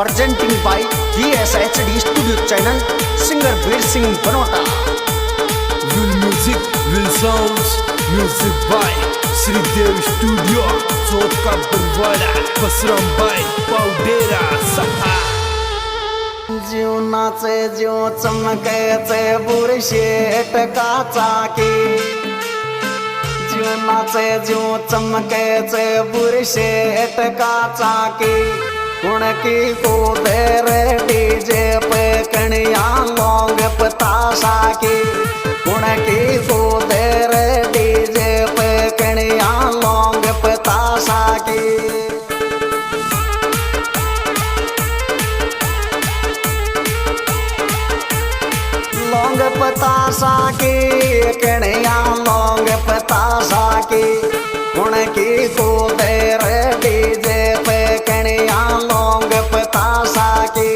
presenting by DSHD Studio Channel, singer Bir Singh Banota. Will music, will sounds, music by Sri Dev Studio, Chowk ka Barwada, Basram by Paudera Saha. जीव नाचे जीव चमकायचे बुरशेट का चाकी, जीव नाचे जीव चमकायचे बुरशेट का चाकी. कुण की कूदे रे डीजे पे कणिया लौंग पताशा की, कुण की कूदे रे डीजे पे कणिया लौंग पताशा की. लौंग पताशा की कणिया लौंग पताशा की. कुण की कूदे रे डीजे पे कणिया लौंग पताशा की.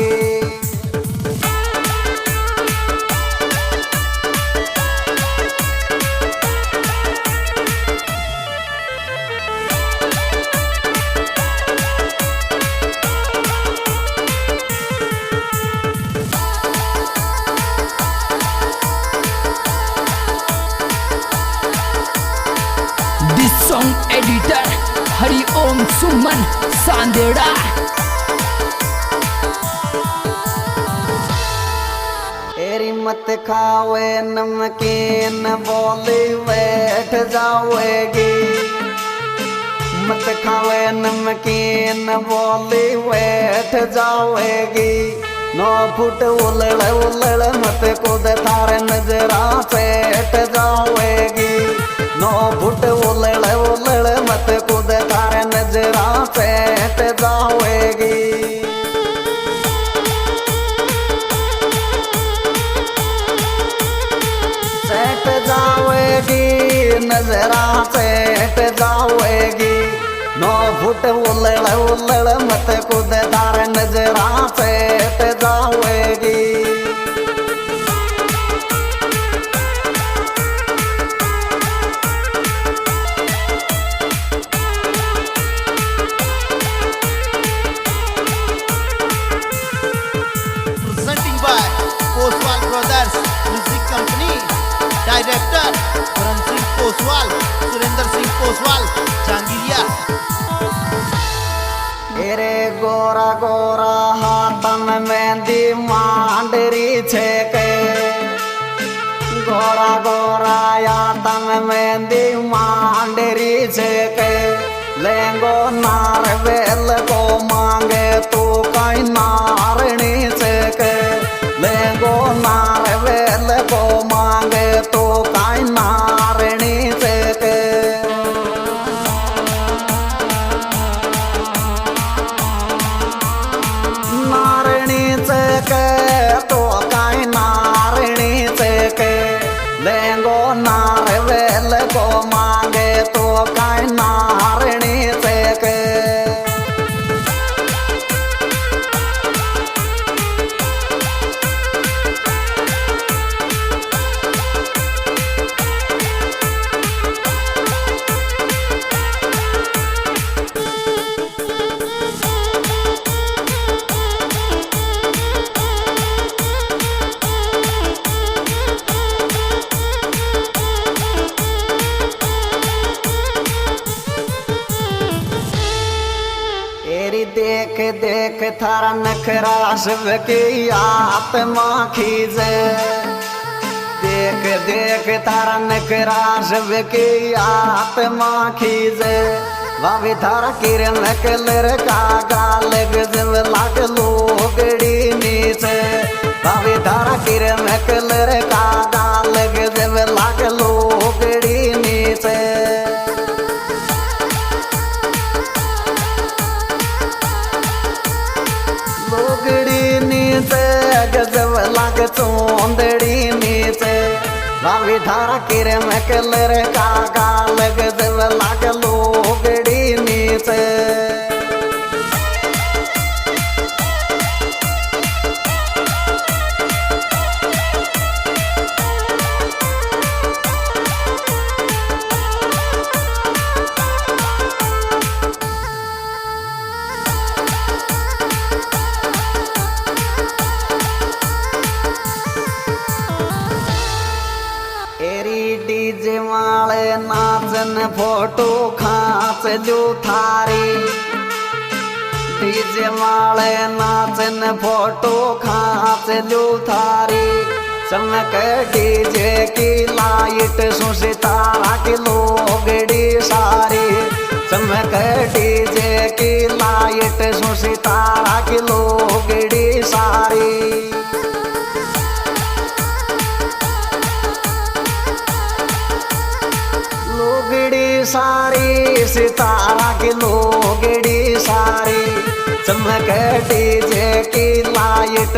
This song editor Hari Om Suman Sandera. तेरी मत खावे नमकीन बोली बैठ जाओगी, मत खावे नमकीन बोली बैठ जाओगी. 9 फुट उलड़ उलड़ मत कूद थारे नजरा सेठ जाओगी. 9 फुट उलड़ उलड़ मत कूद थारे नजरा सेठ जाओगी. सेठ जाओगी नजरा सेठ जाओगी. 9 फुट उलड़ उलड़ मत कूद थारे नजरा सेठ जाओगी. Presenting by Koswal Brothers Music Company. Director Karan Singh Koswal, Surinder Singh Koswal, Jangiriya. तेरे गोरा गोरा हाथन मेहंदी मांडरी छेके, गोरा गोरा हाथन मेहंदी मांडरी छेके. लेंगो नार बेल को मांगे तू कहीं नारणी छेके. लेंगो नार बेल को मांगे तू कहीं नारणी छेके. नारणी छेके तो कहीं नारणी छेके. लेंगो नार बेल को मांगे तो कहीं नारणी छेके. तेरी देख देख थारा नखरा सबकी आत्मा खींचे. देख देख थारा नखरा सबकी आत्मा खींचे. भाभी थारा किरण कलर का गाल गजब लाग लोगड़ी नीचे. भाभी थारा किरण कलर का गाल गजब लाग लोगड़ी नीचे. लोगड़ी नीचे गजब लाग चोंदड़ी नीचे. भाभी थारा किरण कलर का गाल गजब लाग लोगड़ी नीचे. नाचन फोटो खाच लो थारे डीजे वाले नाचन फोटो खाच लो थारे चमक डीजे की लाइट सो सितारा के लोगड़ी सारे चमक डीजे की लाइट सो सितारा के लोगड़ी सारे लोगड़ी सारी सितारा के लोगड़ी सारी चमक डीजे की लाइट